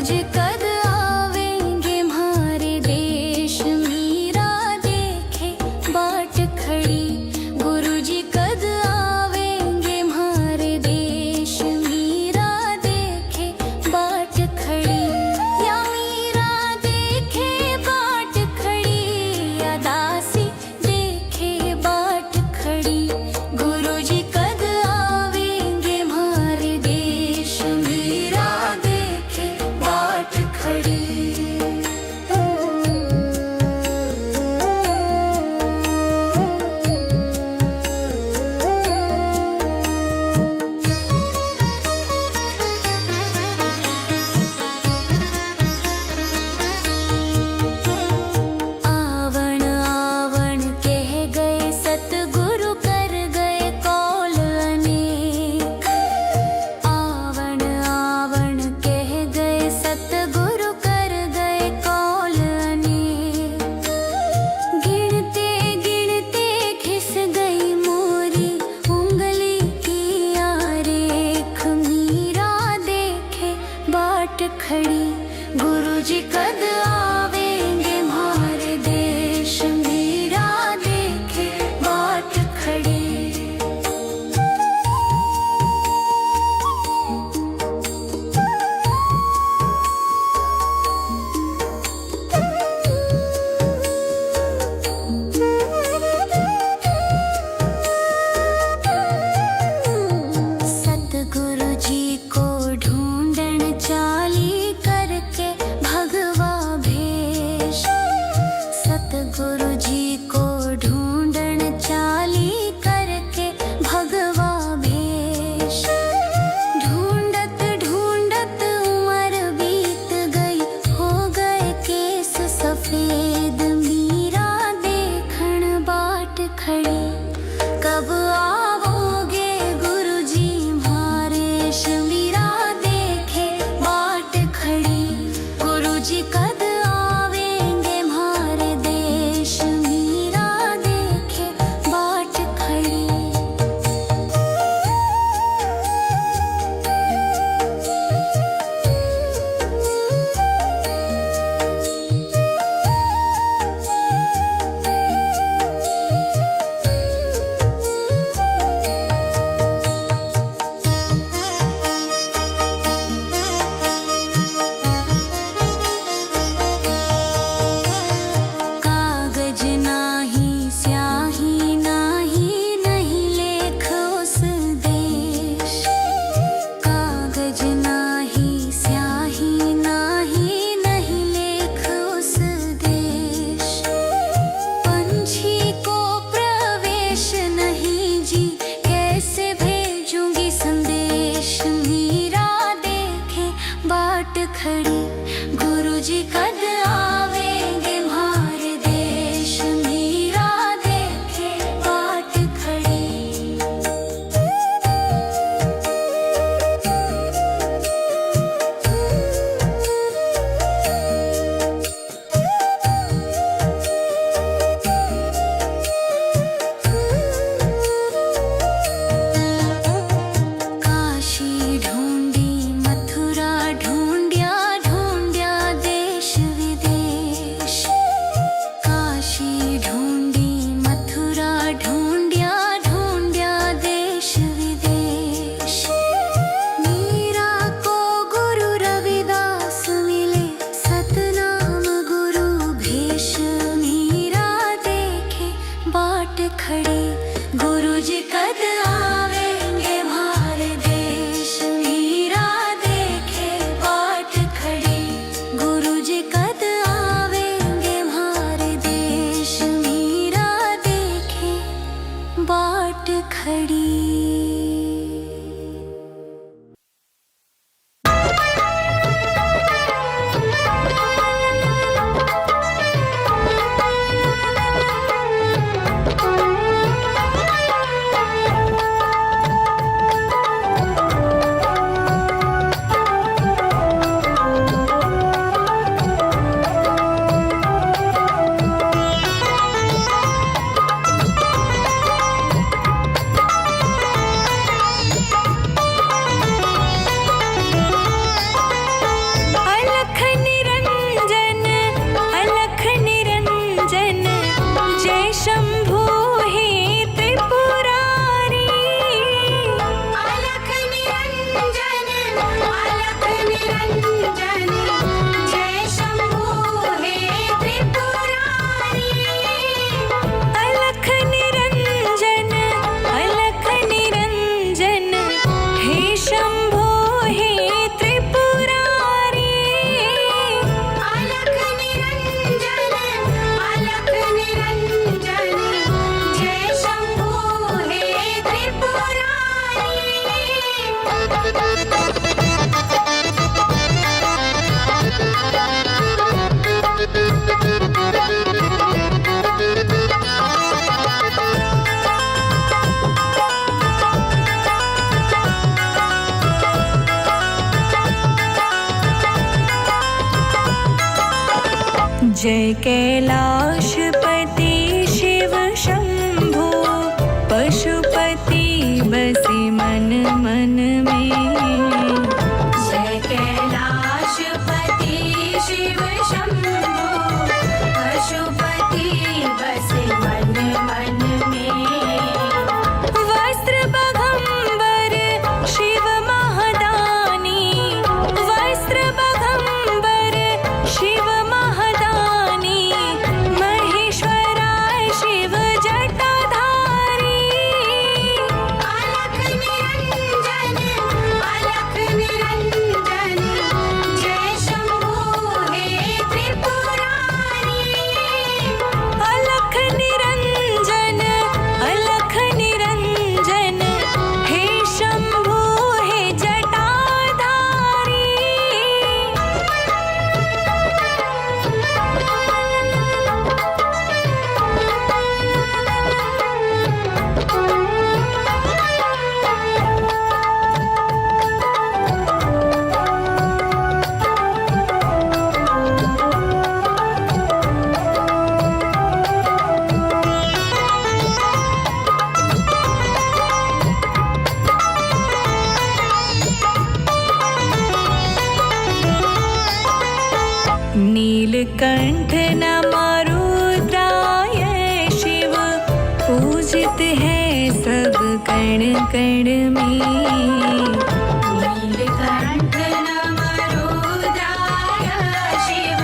जी कद आवेंगे हमारे देश, मीरा देखे बाट खड़ी। गुरु जी कद आवेंगे हमारे देश, मीरा देखे बाट खड़ी। या मीरा देखे बाट खड़ी, या दासी देखे बाट खड़ी। गुरु जी कद आवेंगे हमारे देश, मीरा देखे बाट खड़ी। आवण आवण कह गए सतगुरु, कर गए कौल अनेक। आवण आवण कह गए सतगुरु, कर गए कौल अनेक। गिनते गिनते घिस गई मोरी उंगली की आरेख। मीरा देखे बाट खड़ी। गुरु जी कद आवेंगे हमारे देश, मीरा देखे बाट खड़ी। सतगुरु जी को ढूंढन चाली करके भगवा भेष। सतगुरु जी को ढूंढन चाली करके भगवा भेष। ढूंढत ढूंढत उम्र बीत गई, हो गए केस सफेद। मीरा देखण बाट खड़ी। कब आओगे गुरु जी हमारे, मीरा देखे बाट खड़ी। गुरु जी कद आवेंगे हमारे देश, मीरा देखे बाट खड़ी। कागज नाही स्याही नाही, नहीं लेख उस देश। कागज नाही स्याही नाही, नहीं लेख उस देश। पंछी को प्रवेश नहीं जी, कैसे भेजूंगी संदेश। मीरा देखे बाट खड़ी। गुरु जी कद आवेंगे हमारे देश, मीरा देखे बाट खड़ी। काशी ढूंढी मथुरा ढूंढ्या, ढूंढ्या देश विदेश। जय कैलाशपति शिव शंभो, पशुपति बसे मन मन में। जय कैलाशपति शिव शंभो, पशुपति बसे मन मन में। वस्त्र बघंबर शिव महदानी, वस्त्र बघंबर शिव महदानी, महेश्वराय शिव जटाधारी। अलख निरंजन, अलख निरंजन, जय शंभो हे त्रिपुरारी। अलख निरंजन, अलख निरंजन, हे शंभो हे जटाधारी। नीलकंठ नमरुद्राय शिव, पूजित है सब कण कण में। नीलकंठ नमरुद्राय शिव,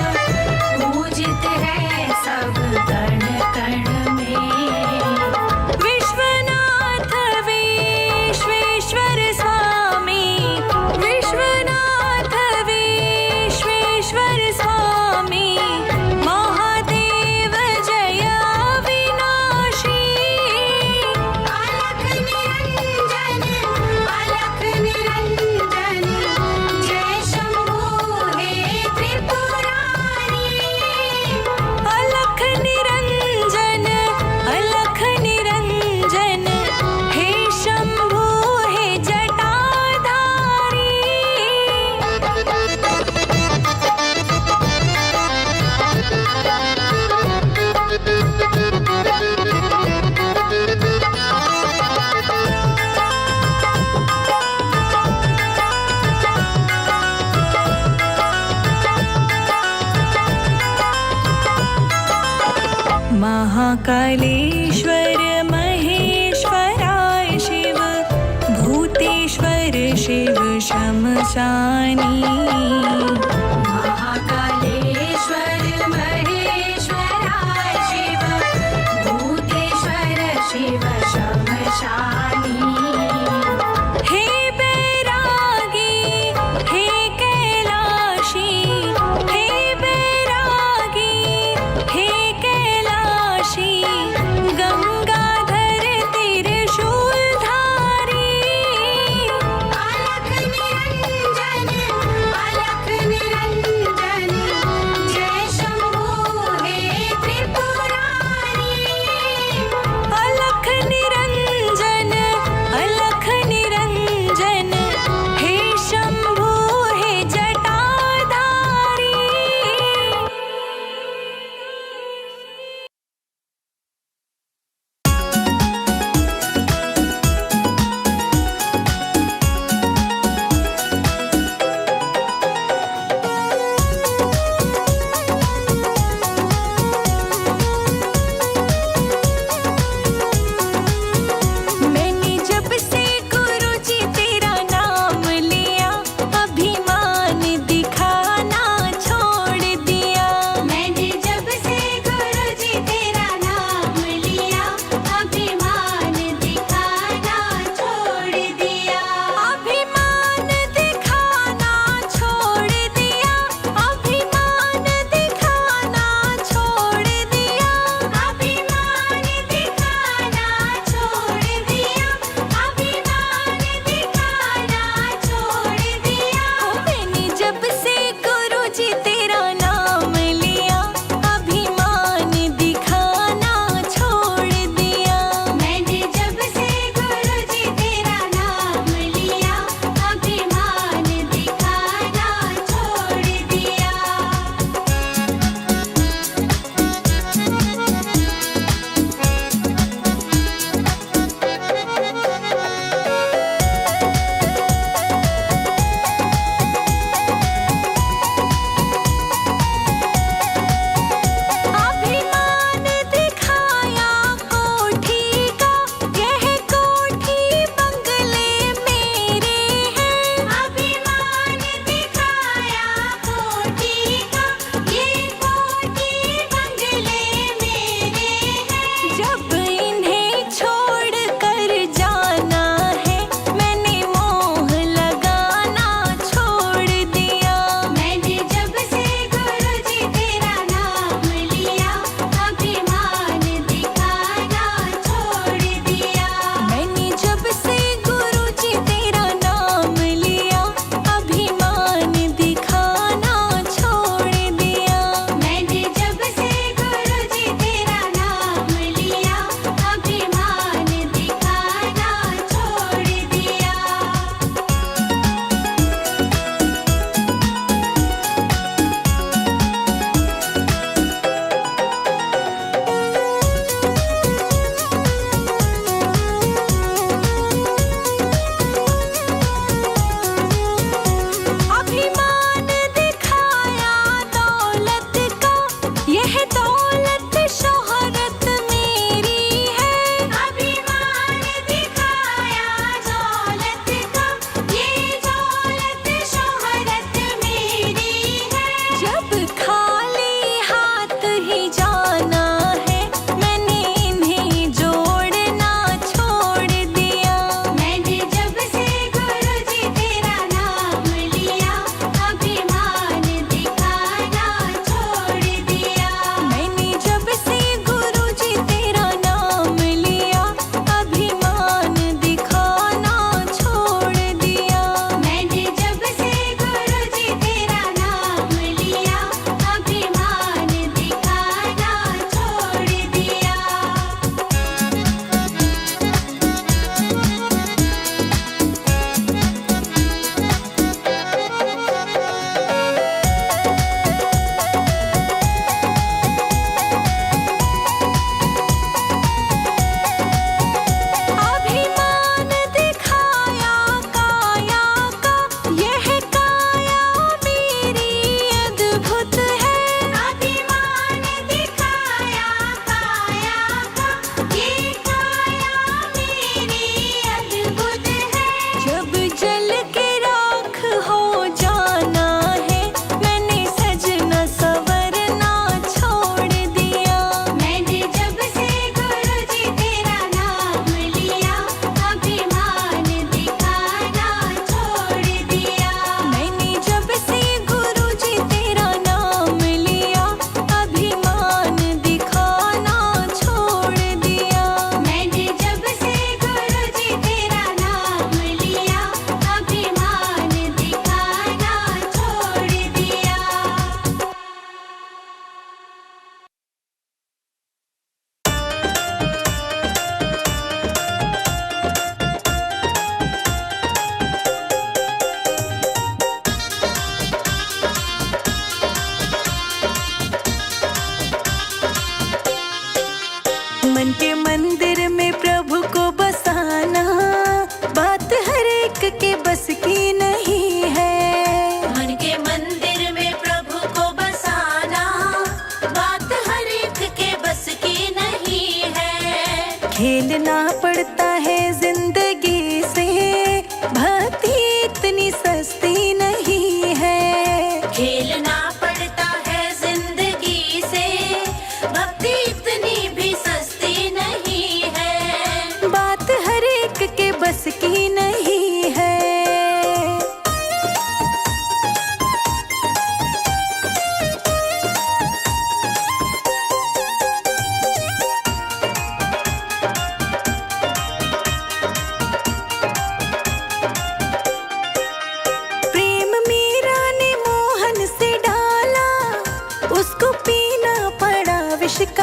पूजित है सब कण कण में। विश्वनाथ विश्वेश्वर स्वामी, विश्वनाथ विश्वेश्वर स्वामी, महादेव जय अविनाशी। अलख निरंजन, अलख निरंजन, जय शंभो हे त्रिपुरारी। अलख निरंजन, अलख निरंजन, हे शंभो हे जटाधारी। महाकालेश्वर महेश्वराय शिव, भूतेश्वर शिव शमशानी। महाकालेश्वर महेश्वराय शिव, भूतेश्वर शिव शमशानी। हे बैरागी, हे कैलाशी, हे बैरागी, हे कैलाशी, गंगाधर त्रिशूलधारी। अलख निरंजन, अलख निरंजन,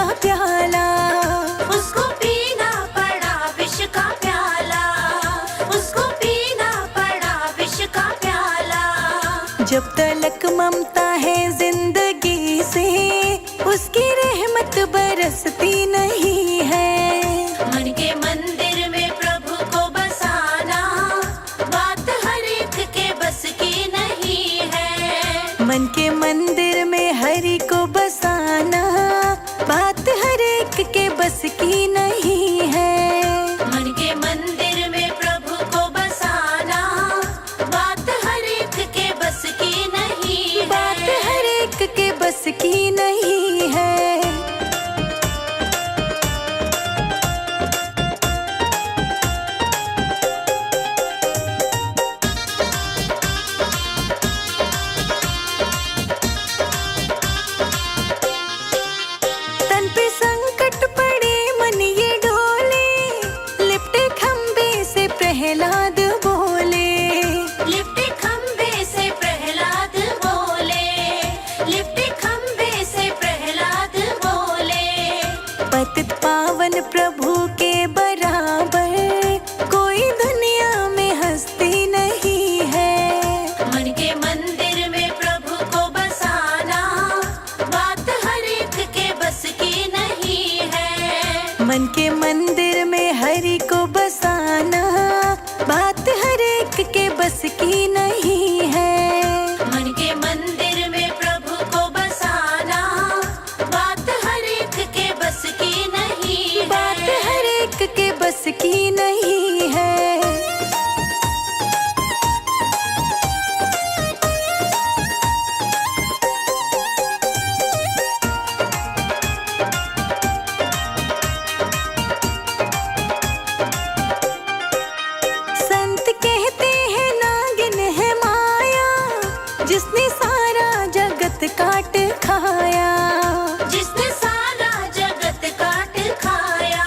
का प्याला, उसको पीना पड़ा विष का प्याला, उसको पीना पड़ा विष का प्याला। जब तलक ममता है जिंदगी से, उसकी रहमत बरसती नहीं है। मन के मंदिर में प्रभु को बसाना, बात हर एक के बस की नहीं है। मन के मंदिर में हरि को बसाना, बात हर एक के बस की नहीं है। मन के मंदिर में प्रभु को बसाना, बात हर एक के बस की नहीं है। बात हर एक के बस की नहीं है। तन पे संकट पड़े मन ये डोले, लिपटे खंबे से प्रहलाद बोले। लिपटे खंबे से प्रहलाद बोले, लिपटे खंबे से प्रहलाद बोले। पतित पावन प्रभु के बराबर कोई दुनिया में हस्ती नहीं है। मन के मंदिर में प्रभु को बसाना, बात हर एक के बस की नहीं है। मन के मंदिर में हरि को बसाना, बात हर एक के बस की नहीं है। मन के मंदिर में प्रभु को बसाना, बात हर एक के बस की नहीं है। बात हर एक के बस की नहीं है। संत कहते हैं नागिन है माया, जिसने सारा जगत काट खाया। जिसने सारा जगत काट खाया,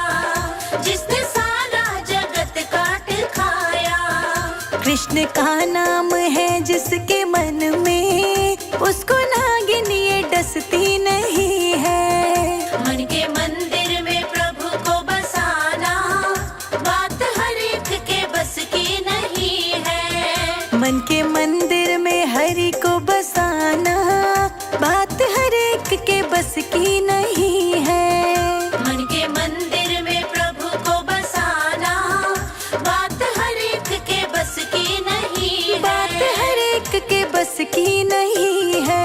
जिसने सारा जगत काट खाया। कृष्ण का नाम है जिसके मन में, उसको नागिन ये डसती नहीं है। मन के मंदिर में प्रभु को बसाना, बात हर एक के बस की नहीं है। मन के मंदिर में हरि को बसाना, बात हर एक के बस की नहीं है। मन के मंदिर में प्रभु को बसाना, बात हर एक के बस की नहीं है। बात हर एक के बस की नहीं है।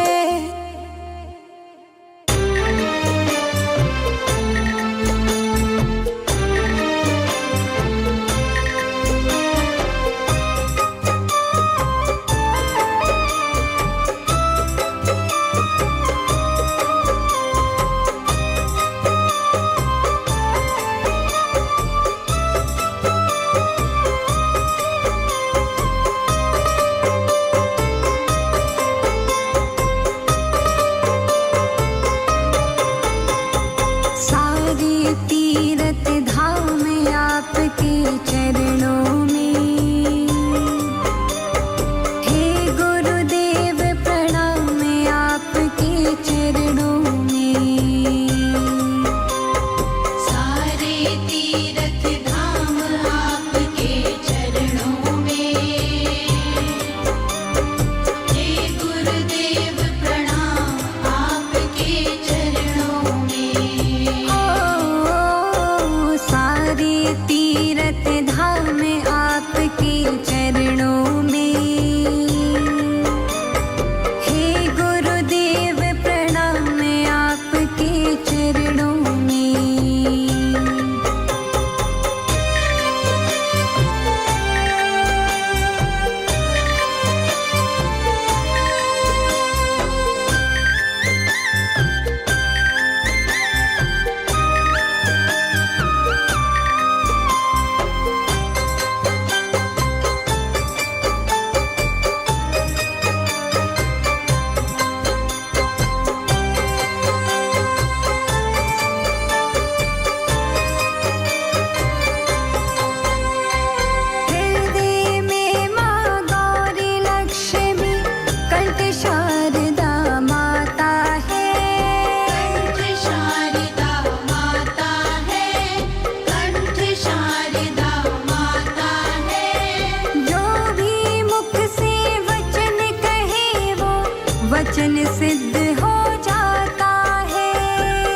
वचन सिद्ध हो जाता है।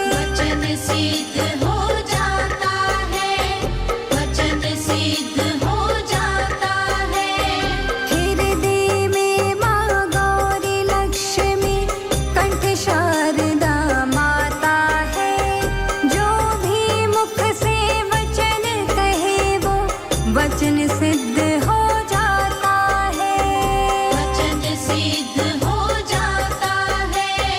वचन सिद्ध हो जाता है, वचन सिद्ध हो जाता है। हृदय में माँ गौरी लक्ष्मी, कंठ शारदा माता है। जो भी मुख से वचन कहे वो वचन सिद्ध हो जाता है। वचन सिद्ध हो जाता है,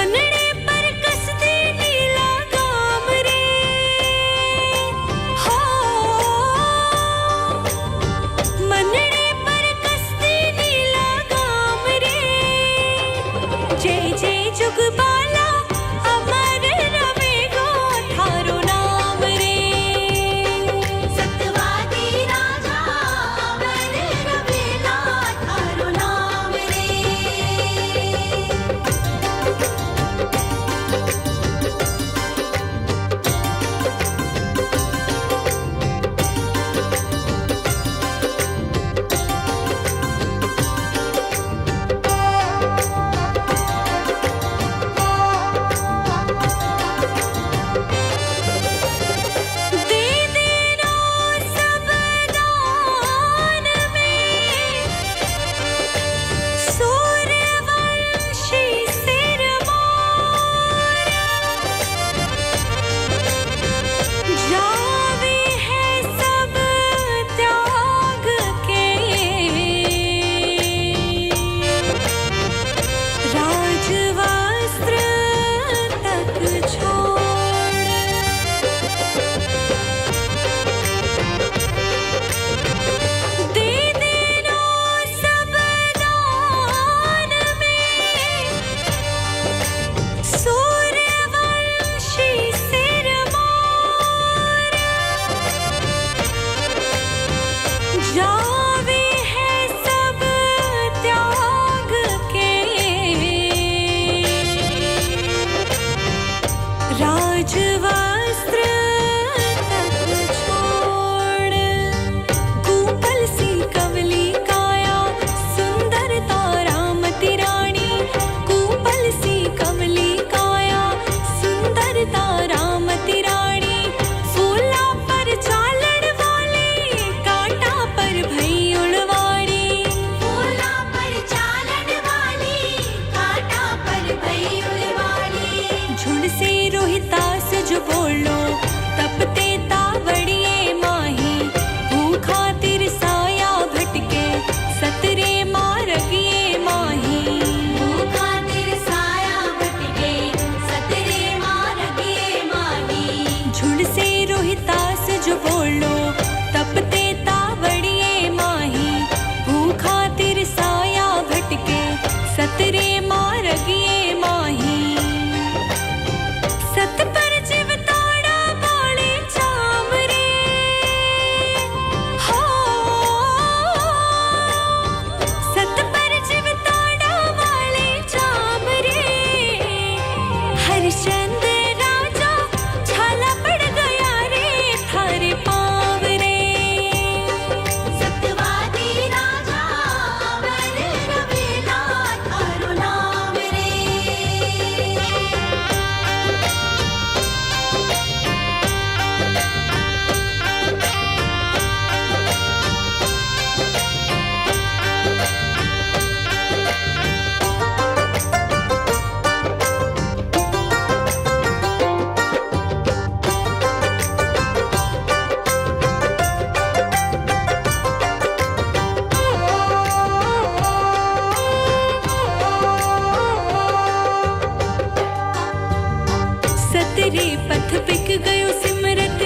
मनड़े पर कसती नीला गाम रे हो मनड़े पर कसती नीला गाम रे जय जय जुगबाला अमर रवेगो थारो नाम रे सतवादी राजा अमर रवेला थारो नाम रे दे देना सब दान में सूर्यवंशी सिरमौर जावे है सब त्याग के राजवस्त्र तक छोड़ दे देना सब दान में सूर्यवंशी सिरमौर जावे है सब त्याग के राजवस्त्र तक छोड़ कूपल सी कवली काया सुंदरता रामती रानी कूपल सी कवली काया सुंदरता रामती रानी फूला पर चालण वाले कांटा पर भई उड़वाड़ी फूला पर चालन वाली कांटा पर भई उड़वाली झुंड से रोहितास जो बोलो तपते तावड़िए माही भूखा तिरसाया भटके सतरे मारगिए माही भूखा तिरसाया भटके सतरे मारगे माही झुंड से रोहितास जो बोलो तपते तावड़िए माही भूखा तिरसाया भटके सतरे मारगिए माही सत पर जीवताड़ा बाले चाम रे हो सत पर जीवताड़ा वाले चाम रे हरिश्चंद्र राजा छाला पड़ गया रे थारे पाँव रे सतवादी राजा अमर रवेला थारो नाम रे सतरे पथ बिक गयो सिमरत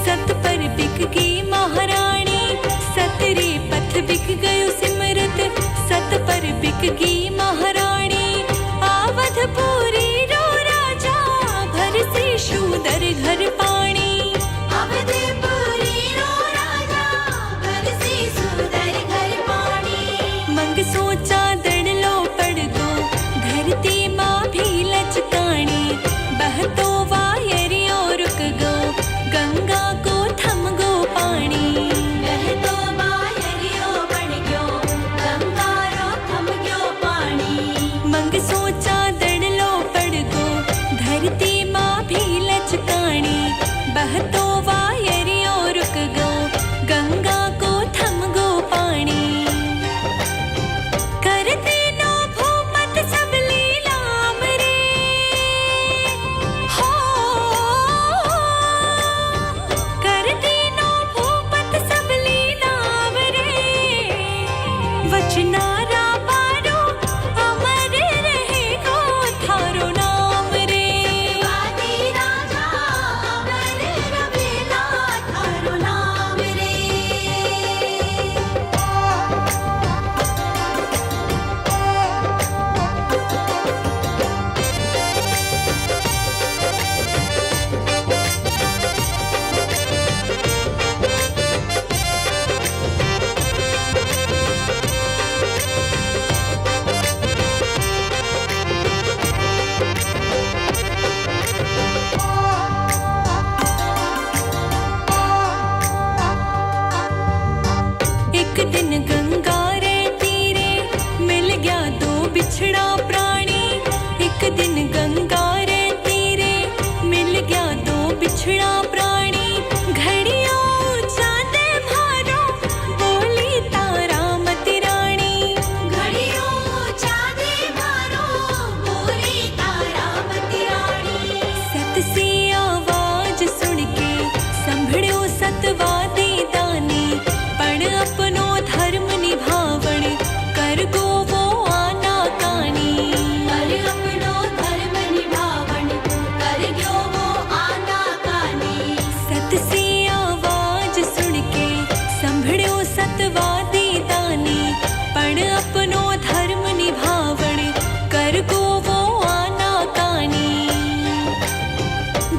सत पर बिक गई महारानी सतरे पथ बिक गयो सिमरत सत पर बिक गई महारानी आवधपुरी रो राजा भर से शूदर घर पानी अवधपुरी रो राजा घर से सुंदर घर पानी मंग सोचा दड़ लो पड़ गो धरती माँ भी लचकानी बहतो वायरियो रुक गो गंगा को थम गो पानी वह तो बायरियो बन गयो गंगा रो थम गयो पानी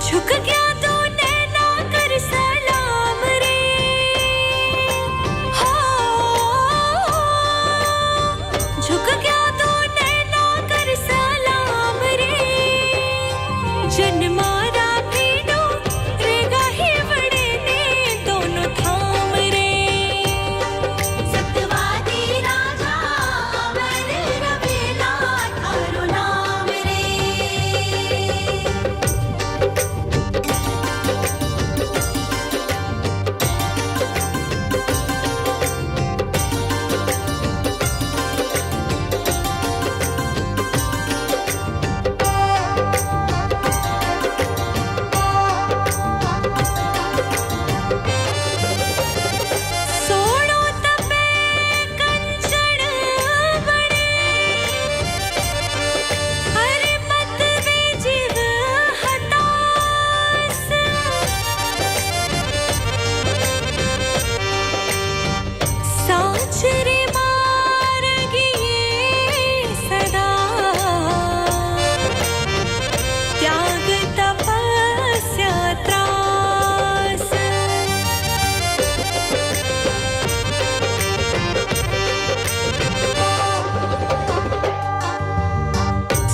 झुक गया तो नैना कर सलाम रे, हो झुक गया तो नैना कर सलाम रे, जन्मारा भीड़ो रेगा ही बड़े ने दोनों थाम रे, सत्यवादी राजा अमर रवेला थारो नाम रे। सोनो तपे कंचन बड़े, अरे मत वे जीव हतास, साँच रे मार्गिए सदा, त्याग तपस्या त्रास,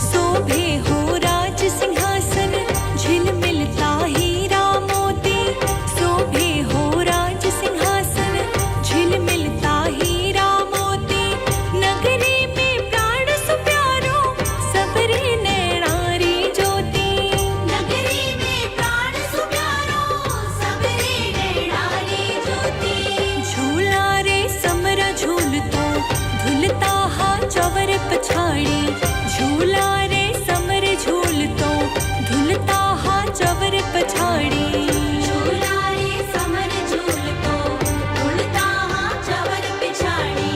शोभे हो राज सिंहासन झिलमिलता हीरा मोती, शोभे हो राज सिंहासन झिलमिलता हीरा मोती, नगरी में प्राण सुप्यारो सबरे नैणारी ज्योति, नगरी में प्राण सुप्यारो सबरे नैणारी ज्योति, झूला रे समरा झूलतो धुलता हा चवर पछाड़ी, झूला रे समर झूलतो धुलता हा चवर पछाड़ी, झूला रे समर झूलतो उड़ता हाँ चवर पिछाड़ी,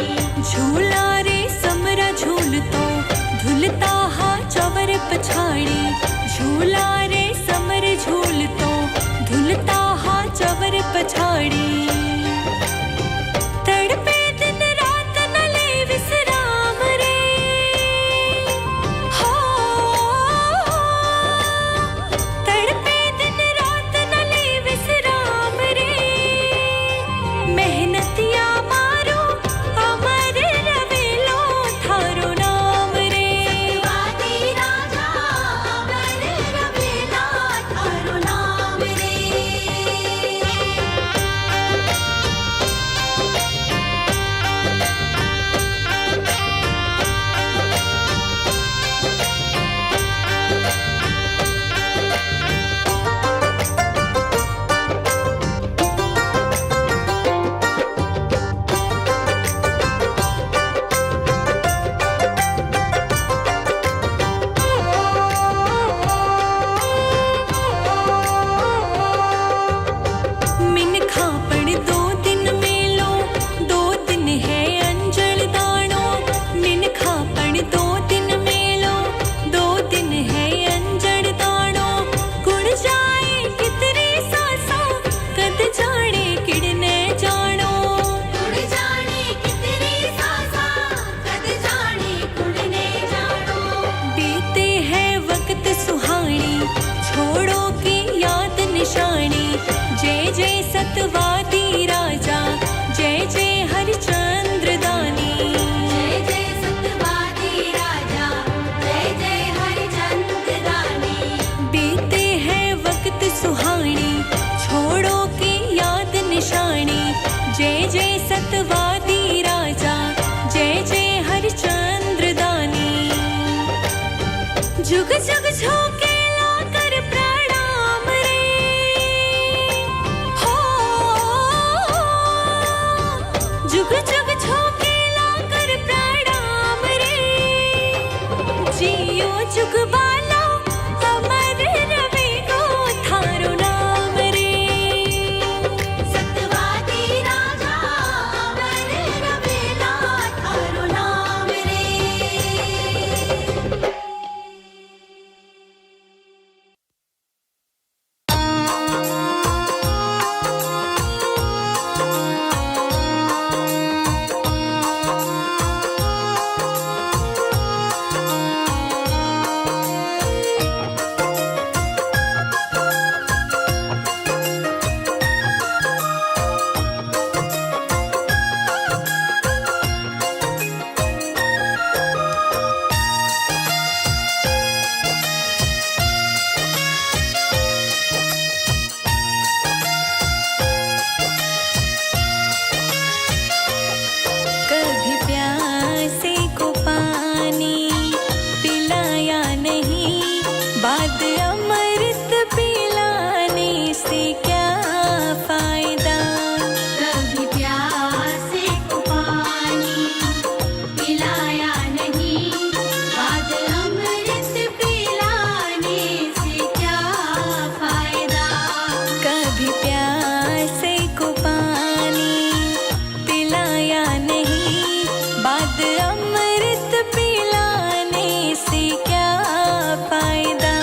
झूला रे समरा झूलतो धुलता हा चवर पछाड़ी, झूला रे समर झूलतो धुलता हा चवर पछाड़ी, तड़पे दिन रात न ले विश्राम रे, हो तड़पे दिन रात न ले विश्राम रे, मेहनतिया मारो अमर रवेलो थारो नाम रे, सत्यवादी राजा अमर रवेला थारो नाम रे। मिनखा पण 2 दिन मेलो 2 दिन है अंजल दानो, मिनखा पण 2 दिन मेलो 2 दिन है अंजल दानो, गुण जाए कितनी सासा कद जाने किड़ने जानो, उड़ जाने कितनी सासा कद जाने कुड़ने जानो, बीते है वक्त सुहानी छोड़ो की याद निशानी, जय जय सतवादी राजा जय जय हरिचंद्र दानी, जय जय सत्यवादी राजा जय जय हरिचंद्र दानी, बीते है वक्त सुहानी छोड़ो की याद निशानी, जय जय सतवादी राजा जय जय हरिचंद्र दानी, जुग जुग झोंके लाकर प्रणाम रे, हो जुग जुग झोंके लाकर प्रणाम रे, जियो जुग बाला अमर रवे गो थारो नाम रे, सत्यवादी राजा अमर रवेला थारो नाम रे। 2 दिन है अंजल दानो 2 दिन है अंजल दानो, 2 दिन है वक्त सुहानी छोड़ो की याद निशानी, जय जय सतवादी राजा जय जय हरिचंद्र दानी, बीते है वक्त सुहानी छोड़ो की याद निशानी, जय जय सतवादी राजा जय जय हरिचंद्र दानी, जुग जुग झोंके लाकर प्रणाम रे, हो जुग जुग झोंके लाकर प्रणाम रे, जियो जुग बाला अमर रवे गो थारो नाम रे, सत्यवादी राजा अमर रवेला थारो नाम रे। सत्यवादी राजा अमर रवेला थारो नाम रे। बाद अमृत पिलाने से क्या फायदा। कभी प्यासे को पानी पिलाया नहीं, बाद अमृत पिलाने से क्या फायदा। कभी प्यासे को पानी पिलाया नहीं, बाद अमृत पिलाने से क्या फायदा।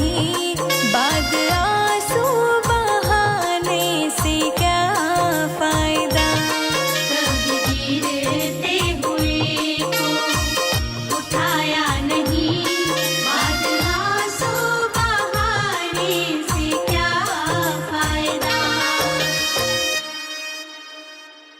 नहीं।